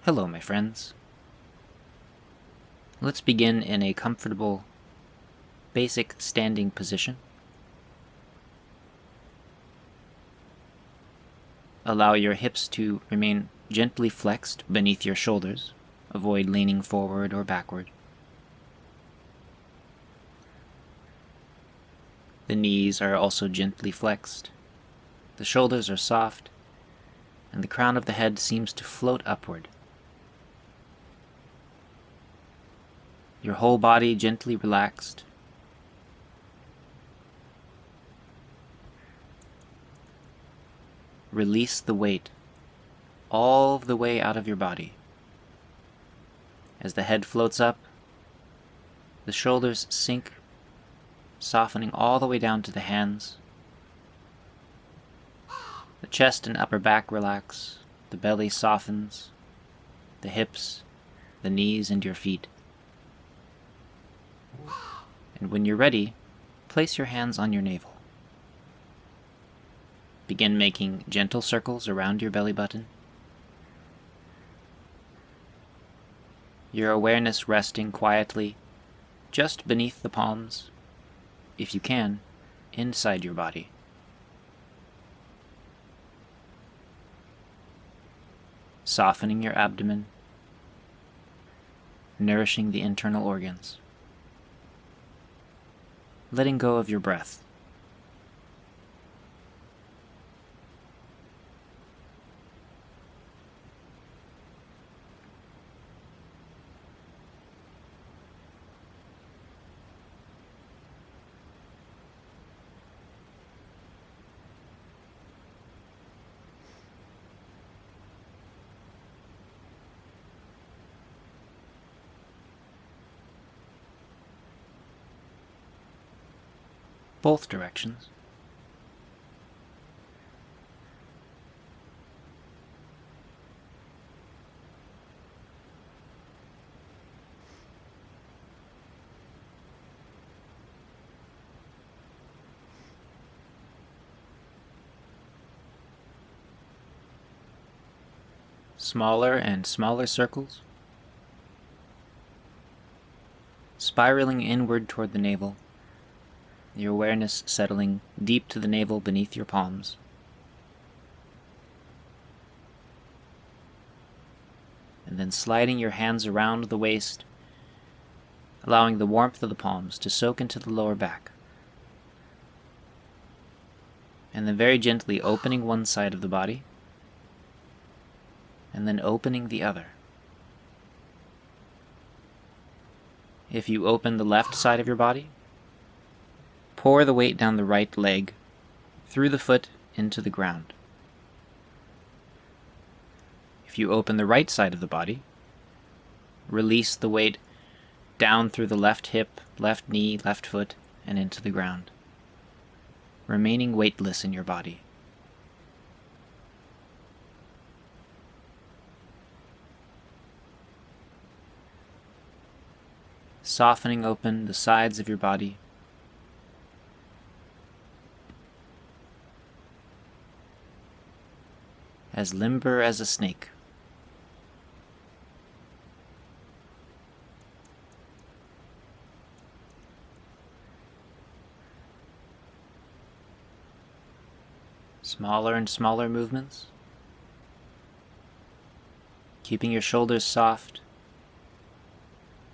Hello, my friends. Let's begin in a comfortable, basic standing position. Allow your hips to remain gently flexed beneath your shoulders. Avoid leaning forward or backward. The knees are also gently flexed. The shoulders are soft, and the crown of the head seems to float upward. Your whole body gently relaxed. Release the weight all the way out of your body. As the head floats up, the shoulders sink, softening all the way down to the hands. The chest and upper back relax, the belly softens, the hips, the knees, and your feet. And when you're ready, place your hands on your navel. Begin making gentle circles around your belly button. Your awareness resting quietly just beneath the palms, if you can, inside your body. Softening your abdomen, nourishing the internal organs. Letting go of your breath. Both directions. Smaller and smaller circles, spiraling inward toward the navel. Your awareness settling deep to the navel beneath your palms. And then sliding your hands around the waist, allowing the warmth of the palms to soak into the lower back. And then very gently opening one side of the body, and then opening the other. If you open the left side of your body, pour the weight down the right leg, through the foot into the ground. If you open the right side of the body, release the weight down through the left hip, left knee, left foot, and into the ground, remaining weightless in your body. Softening open the sides of your body. As limber as a snake. Smaller and smaller movements. Keeping your shoulders soft.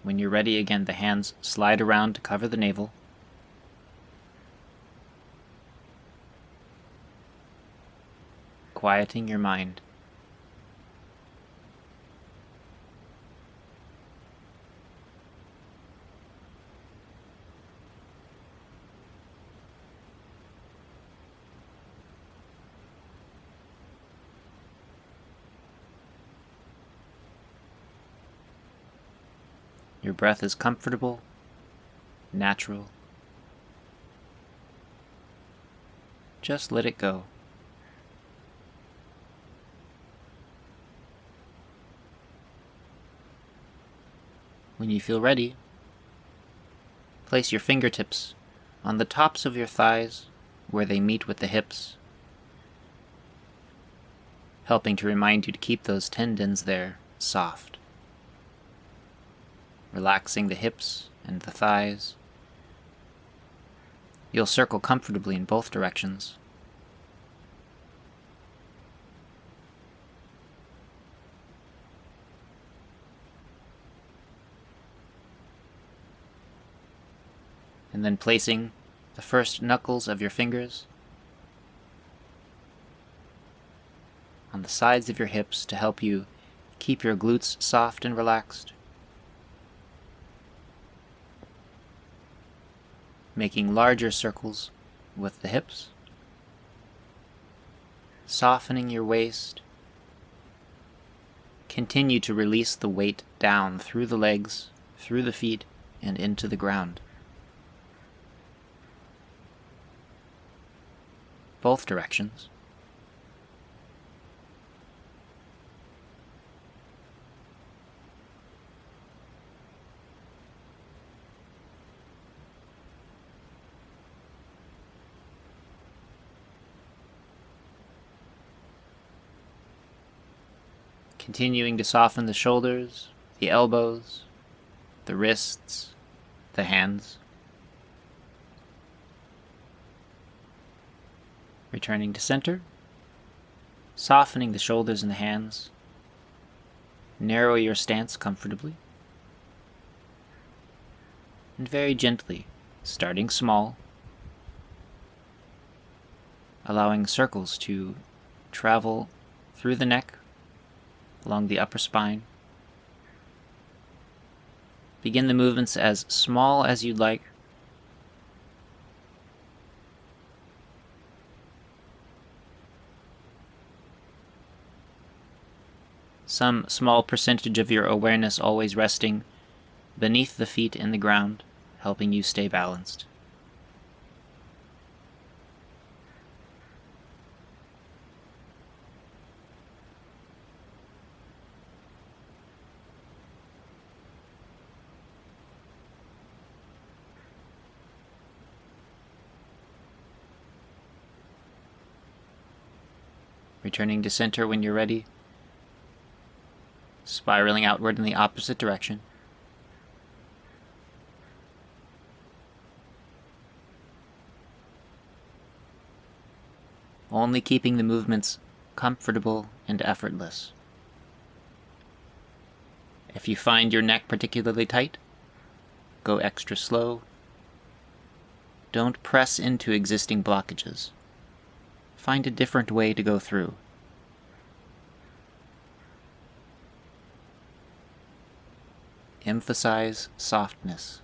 When you're ready again, the hands slide around to cover the navel. Quieting your mind. Your breath is comfortable, natural. Just let it go. When you feel ready, place your fingertips on the tops of your thighs where they meet with the hips, helping to remind you to keep those tendons there soft. Relaxing the hips and the thighs. You'll circle comfortably in both directions. And then placing the first knuckles of your fingers on the sides of your hips to help you keep your glutes soft and relaxed. Making larger circles with the hips. Softening your waist. Continue to release the weight down through the legs, through the feet, and into the ground. Both directions. Continuing to soften the shoulders, the elbows, the wrists, the hands. Returning to center, softening the shoulders and the hands. Narrow your stance comfortably. And very gently, starting small, allowing circles to travel through the neck, along the upper spine. Begin the movements as small as you'd like. Some small percentage of your awareness always resting beneath the feet in the ground, helping you stay balanced. Returning to center when you're ready. Spiraling outward in the opposite direction. Only keeping the movements comfortable and effortless. If you find your neck particularly tight, go extra slow. Don't press into existing blockages. Find a different way to go through. Emphasize softness.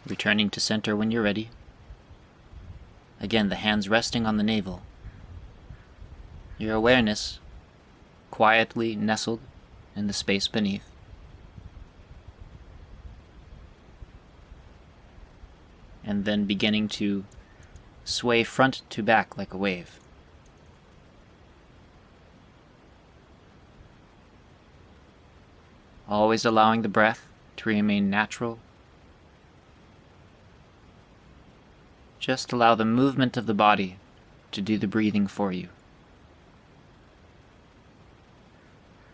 Returning to center when you're ready. Again, the hands resting on the navel. Your awareness quietly nestled in the space beneath. And then beginning to sway front to back like a wave. Always allowing the breath to remain natural. Just allow the movement of the body to do the breathing for you.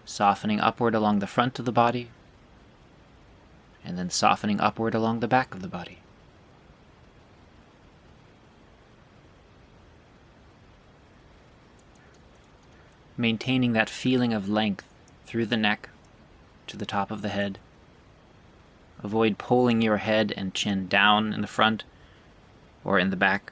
Softening upward along the front of the body, and then softening upward along the back of the body. Maintaining that feeling of length through the neck to the top of the head. Avoid pulling your head and chin down in the front or in the back.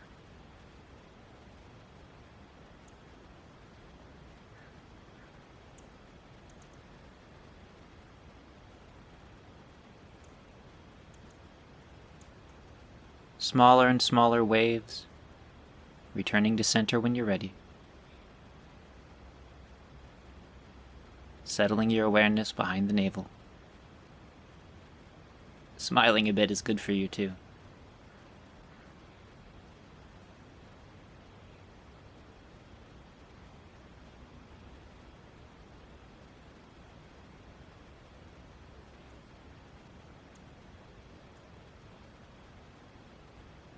Smaller and smaller waves, returning to center when you're ready. Settling your awareness behind the navel. Smiling a bit is good for you too.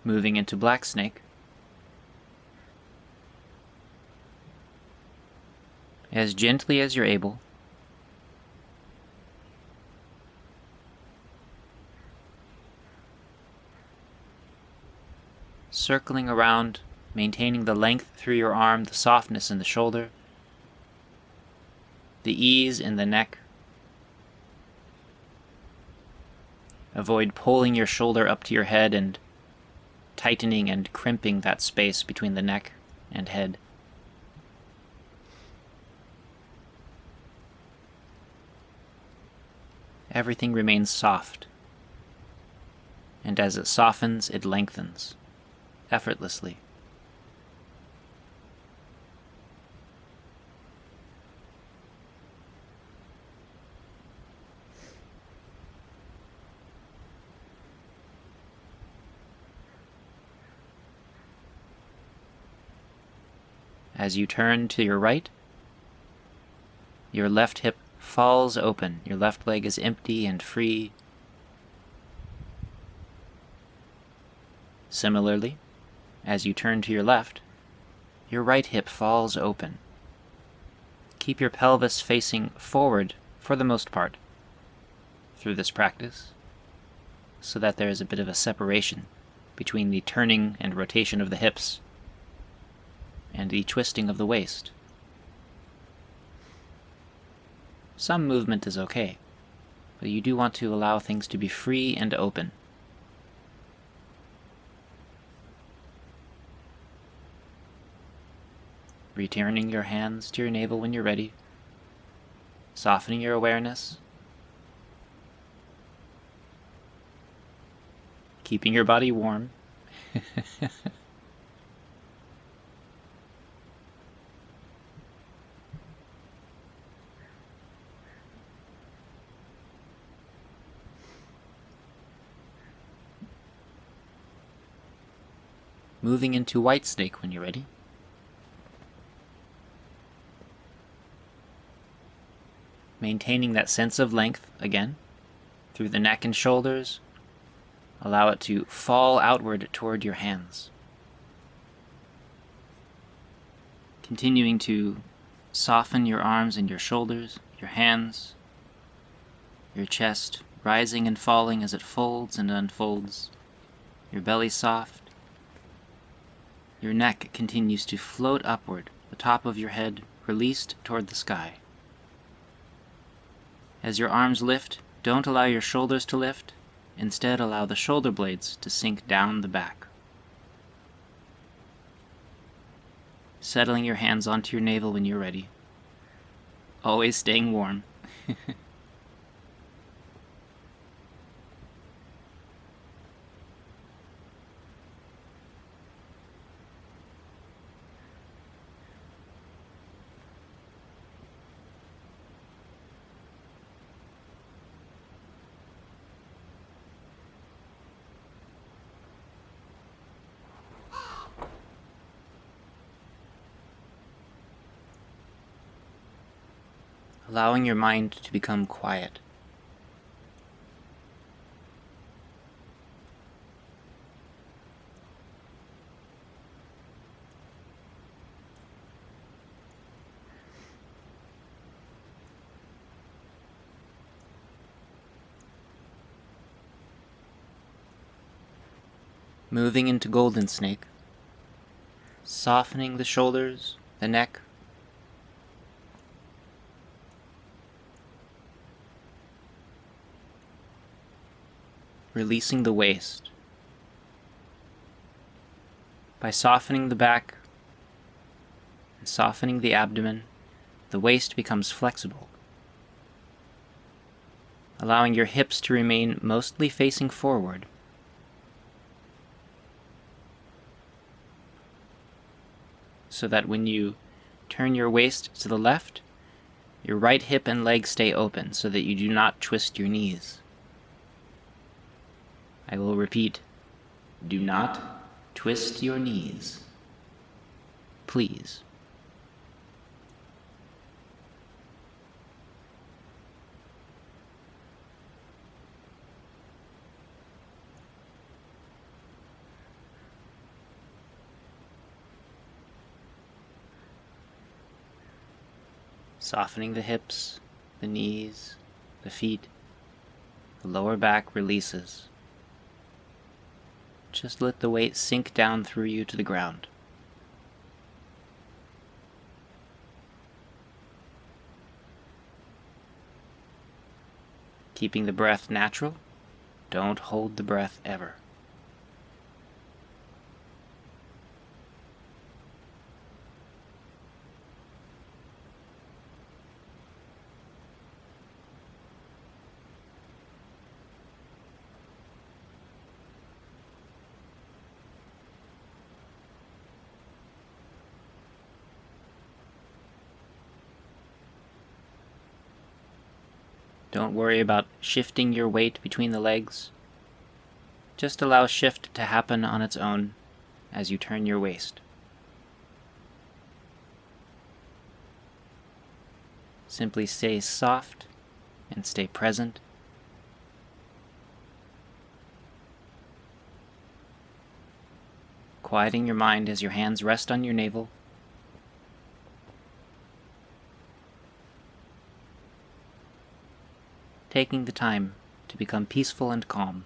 Moving into black snake. As gently as you're able, circling around, maintaining the length through your arm, the softness in the shoulder, the ease in the neck. Avoid pulling your shoulder up to your head and tightening and crimping that space between the neck and head. Everything remains soft, and as it softens, it lengthens, effortlessly. As you turn to your right, your left hip falls open. Your left leg is empty and free. Similarly, as you turn to your left, your right hip falls open. Keep your pelvis facing forward for the most part through this practice, so that there is a bit of a separation between the turning and rotation of the hips and the twisting of the waist. Some movement is okay, but you do want to allow things to be free and open. Returning your hands to your navel when you're ready, softening your awareness, keeping your body warm. Moving into white snake when you're ready. Maintaining that sense of length again through the neck and shoulders. Allow it to fall outward toward your hands. Continuing to soften your arms and your shoulders, your hands, your chest rising and falling as it folds and unfolds. Your belly soft. Your neck continues to float upward, the top of your head released toward the sky. As your arms lift, don't allow your shoulders to lift. Instead, allow the shoulder blades to sink down the back. Settling your hands onto your navel when you're ready. Always staying warm. Allowing your mind to become quiet. Moving into golden snake, softening the shoulders, the neck, releasing the waist. By softening the back and softening the abdomen, the waist becomes flexible, allowing your hips to remain mostly facing forward. So that when you turn your waist to the left, your right hip and leg stay open so that you do not twist your knees. I will repeat, do not twist your knees. Please. Softening the hips, the knees, the feet. The lower back releases. Just let the weight sink down through you to the ground. Keeping the breath natural, don't hold the breath ever. Don't worry about shifting your weight between the legs. Just allow shift to happen on its own as you turn your waist. Simply stay soft and stay present. Quieting your mind as your hands rest on your navel. Taking the time to become peaceful and calm.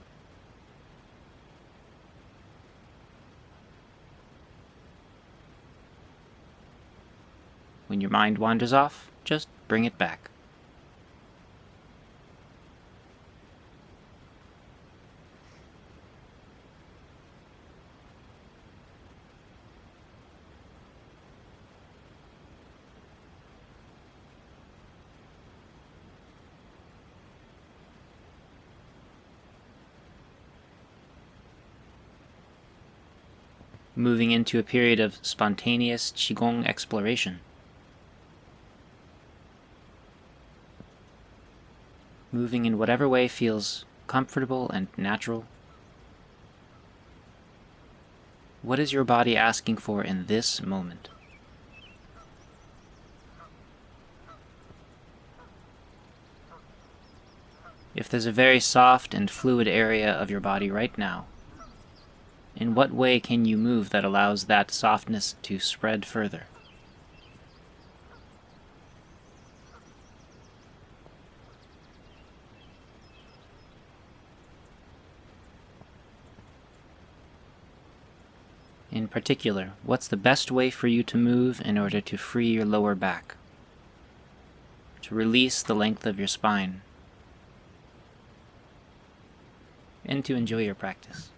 When your mind wanders off, just bring it back. Moving into a period of spontaneous Qigong exploration. Moving in whatever way feels comfortable and natural. What is your body asking for in this moment? If there's a very soft and fluid area of your body right now, in what way can you move that allows that softness to spread further? In particular, what's the best way for you to move in order to free your lower back? To release the length of your spine? And to enjoy your practice.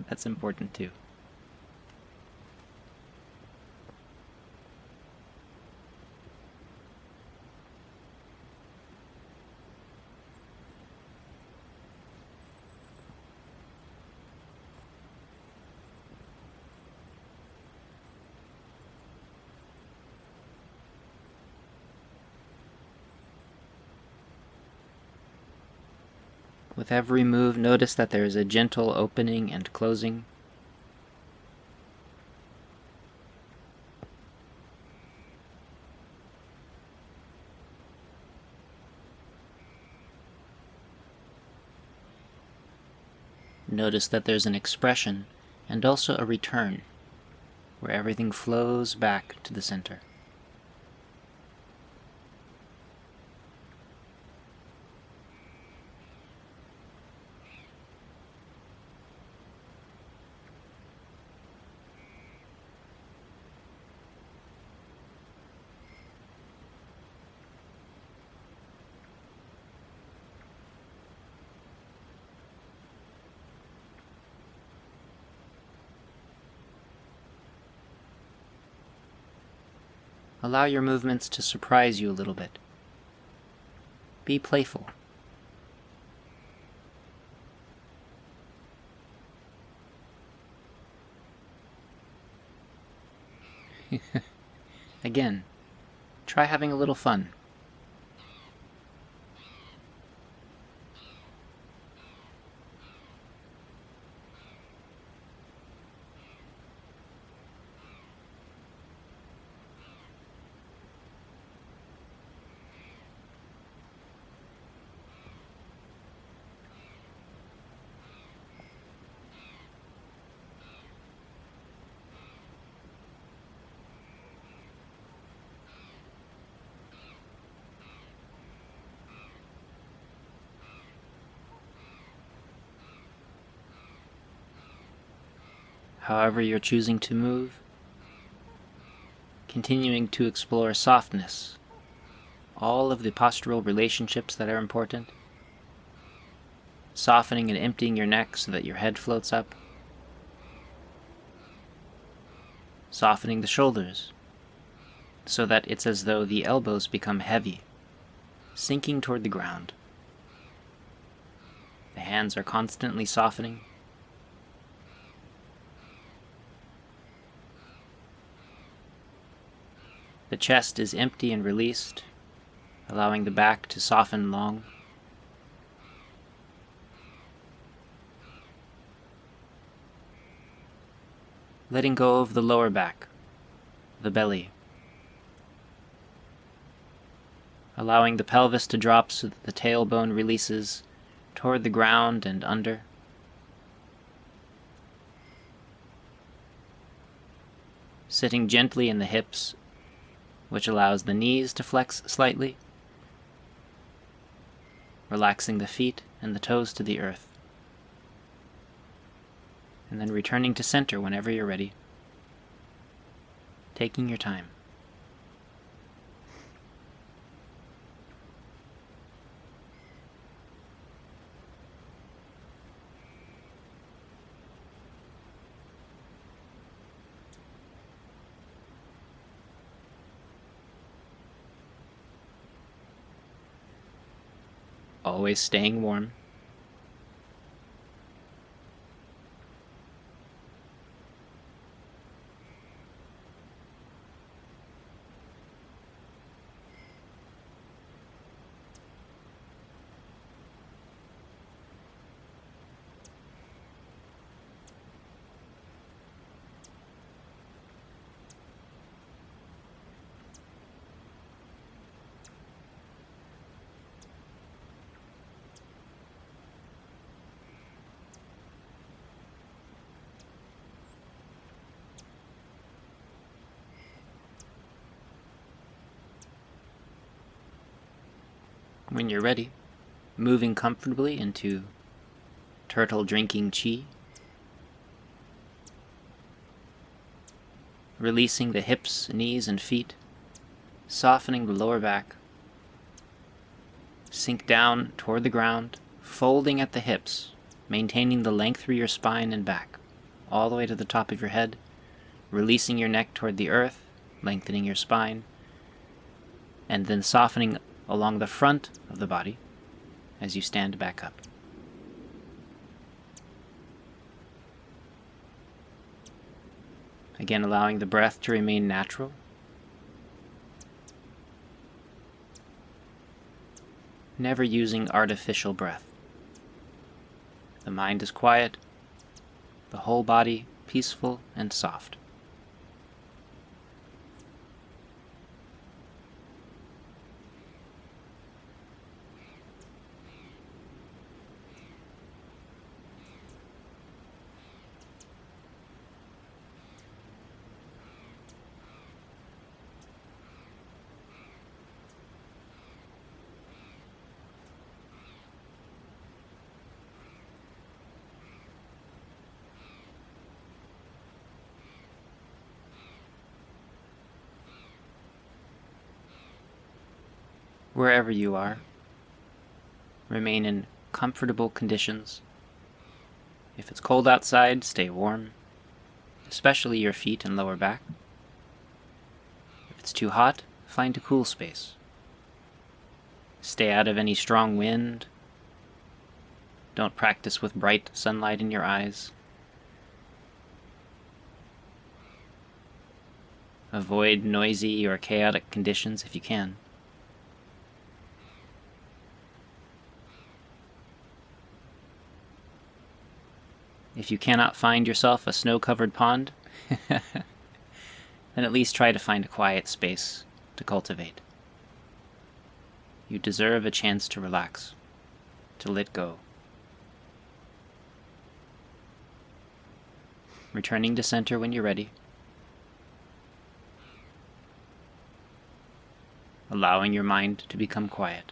That's important too. With every move, notice that there is a gentle opening and closing. Notice that there's an expression and also a return, where everything flows back to the center. Allow your movements to surprise you a little bit. Be playful. Again, try having a little fun. however you're choosing to move, continuing to explore softness, all of the postural relationships that are important, softening and emptying your neck so that your head floats up, softening the shoulders so that it's as though the elbows become heavy, sinking toward the ground. The hands are constantly softening. The chest is empty and released, allowing the back to soften long. Letting go of the lower back, the belly. Allowing the pelvis to drop so that the tailbone releases toward the ground and under. Sitting gently in the hips, which allows the knees to flex slightly. Relaxing the feet and the toes to the earth. And then returning to center whenever you're ready. Taking your time. Always staying warm. When you're ready, moving comfortably into turtle drinking chi. Releasing the hips, knees, and feet, softening the lower back. Sink down toward the ground, folding at the hips, maintaining the length through your spine and back, all the way to the top of your head, releasing your neck toward the earth, lengthening your spine, and then softening along the front of the body as you stand back up. Again, allowing the breath to remain natural. Never using artificial breath. The mind is quiet, the whole body peaceful and soft. Wherever you are, remain in comfortable conditions. If it's cold outside, stay warm, especially your feet and lower back. If it's too hot, find a cool space. Stay out of any strong wind. Don't practice with bright sunlight in your eyes. Avoid noisy or chaotic conditions if you can. If you cannot find yourself a snow-covered pond, then at least try to find a quiet space to cultivate. You deserve a chance to relax, to let go. Returning to center when you're ready. Allowing your mind to become quiet.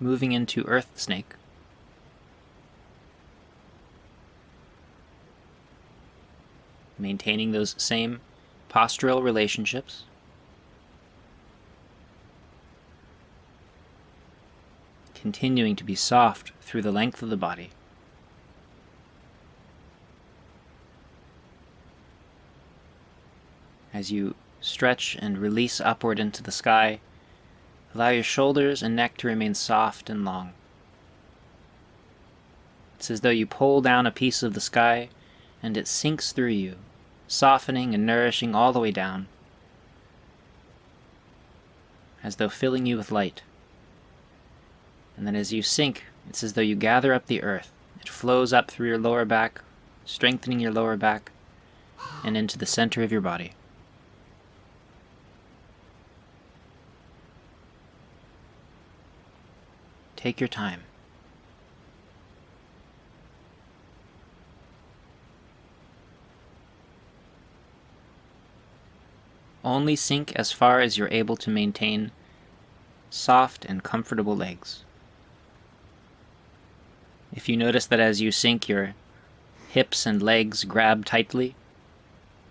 moving into Earth Snake. Maintaining those same postural relationships. Continuing to be soft through the length of the body. As you stretch and release upward into the sky, allow your shoulders and neck to remain soft and long. It's as though you pull down a piece of the sky and it sinks through you, softening and nourishing all the way down, as though filling you with light. And then as you sink, it's as though you gather up the earth. It flows up through your lower back, strengthening your lower back, and into the center of your body. Take your time. Only sink as far as you're able to maintain soft and comfortable legs. If you notice that as you sink your hips and legs grab tightly,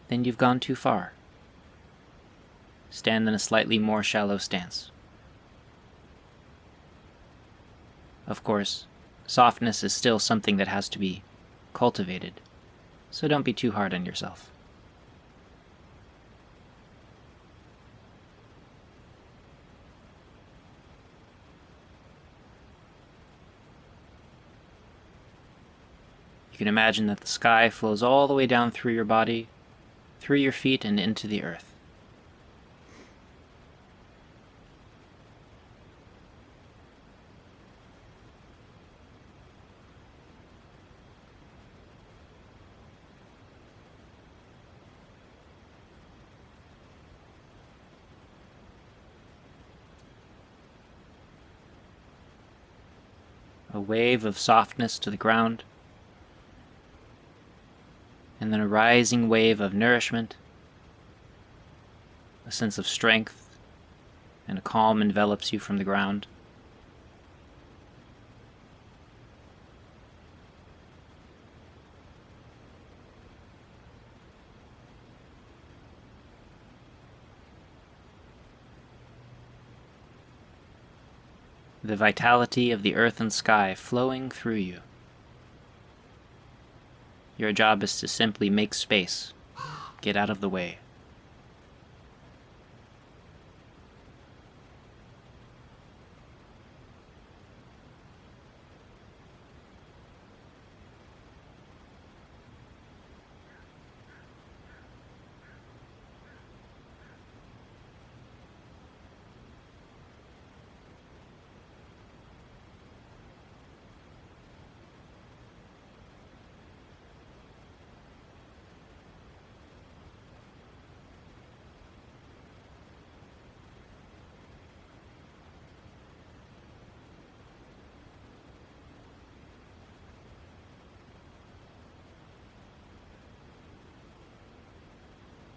then you've gone too far. Stand in a slightly more shallow stance. Of course, softness is still something that has to be cultivated, so don't be too hard on yourself. You can imagine that the sky flows all the way down through your body, through your feet, and into the earth. A wave of softness to the ground, and then a rising wave of nourishment, a sense of strength, and a calm envelops you from the ground. The vitality of the earth and sky flowing through you. Your job is to simply make space, get out of the way.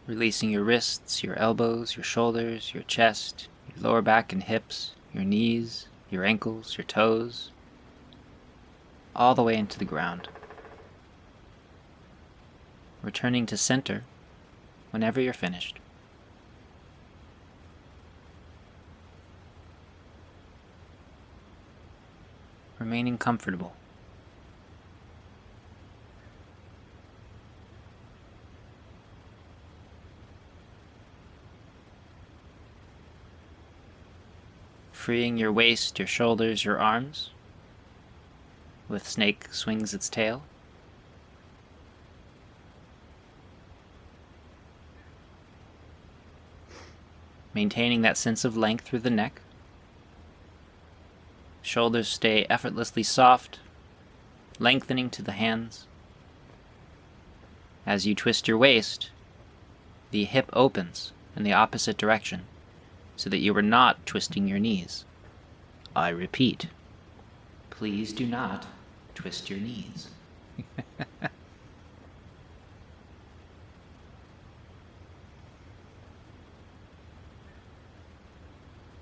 Releasing your wrists, your elbows, your shoulders, your chest, your lower back and hips, your knees, your ankles, your toes, all the way into the ground. Returning to center whenever you're finished. Remaining comfortable. Freeing your waist, your shoulders, your arms, with snake swings its tail. Maintaining that sense of length through the neck. Shoulders stay effortlessly soft, lengthening to the hands. As you twist your waist, the hip opens in the opposite direction, so that you are not twisting your knees. I repeat, please do not twist your knees.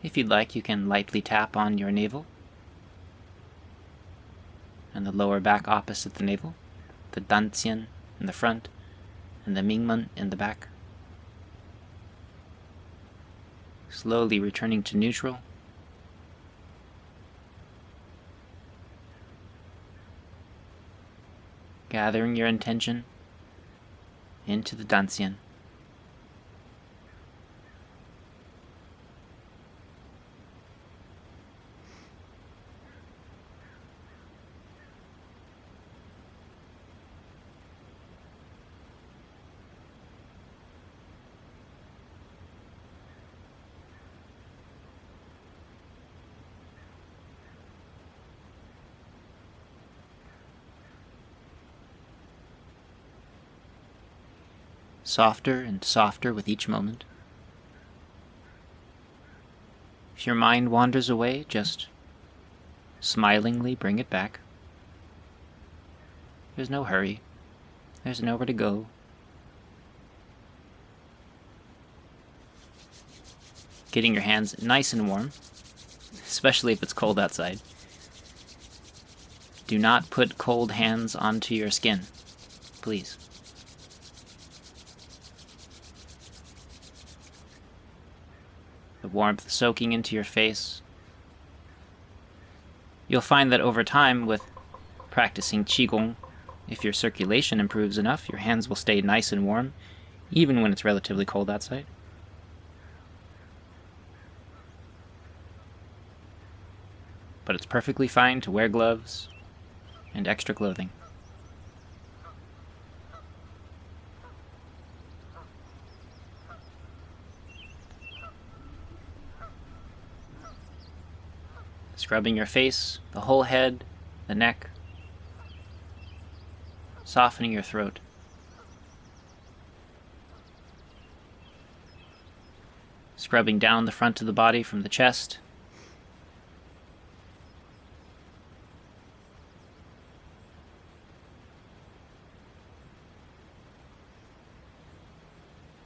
If you'd like, you can lightly tap on your navel and the lower back opposite the navel, the dantian in the front, and the mingmen in the back. Slowly returning to neutral. Gathering your intention into the dantian. Softer and softer with each moment. If your mind wanders away, just smilingly bring it back. There's no hurry. There's nowhere to go. Getting your hands nice and warm, especially if it's cold outside. Do not put cold hands onto your skin, please. The warmth soaking into your face. You'll find that over time, with practicing Qigong, if your circulation improves enough, your hands will stay nice and warm, even when it's relatively cold outside. But it's perfectly fine to wear gloves and extra clothing. Scrubbing your face, the whole head, the neck, softening your throat. Scrubbing down the front of the body from the chest.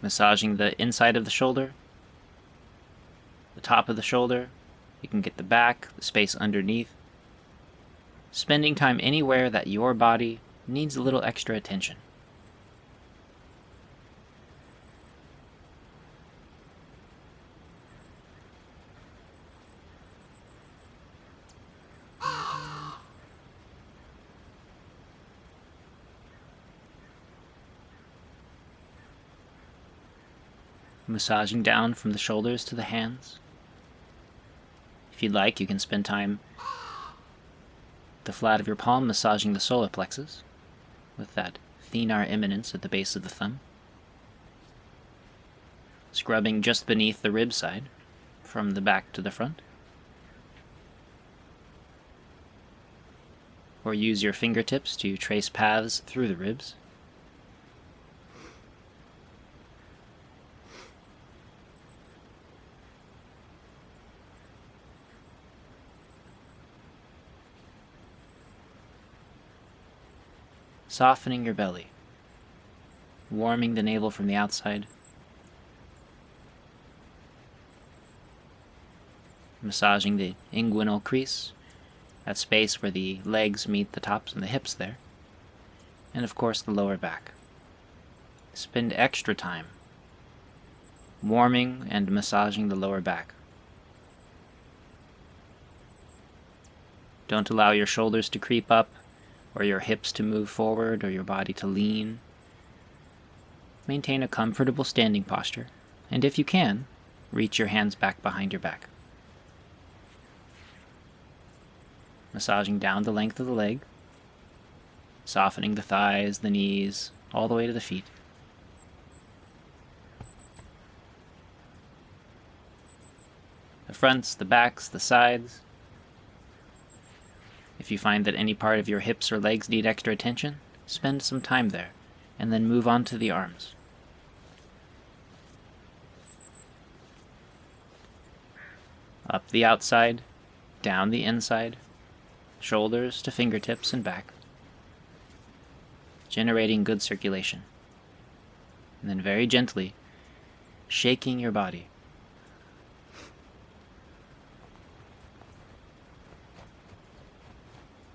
Massaging the inside of the shoulder, the top of the shoulder. You can get the back, the space underneath. Spending time anywhere that your body needs a little extra attention. Massaging down from the shoulders to the hands. If you'd like, you can spend time the flat of your palm massaging the solar plexus with that thenar eminence at the base of the thumb. Scrubbing just beneath the rib side from the back to the front. Or use your fingertips to trace paths through the ribs. Softening your belly, warming the navel from the outside, massaging the inguinal crease, that space where the legs meet the tops and the hips there, and of course the lower back. Spend extra time warming and massaging the lower back. Don't allow your shoulders to creep up, or your hips to move forward, or your body to lean. Maintain a comfortable standing posture, and if you can, reach your hands back behind your back. Massaging down the length of the leg, softening the thighs, the knees, all the way to the feet. The fronts, the backs, the sides. If you find that any part of your hips or legs need extra attention, spend some time there, and then move on to the arms. Up the outside, down the inside, shoulders to fingertips and back, generating good circulation. And then very gently, shaking your body.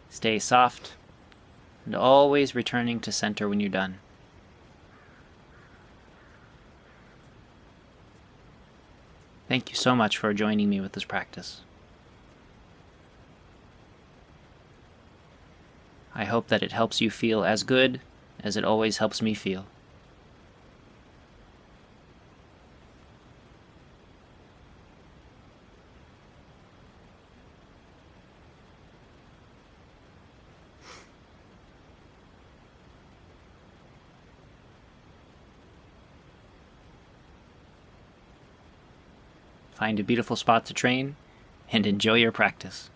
Stay soft and always returning to center when you're done. Thank you so much for joining me with this practice. I hope that it helps you feel as good as it always helps me feel. Find a beautiful spot to train and enjoy your practice.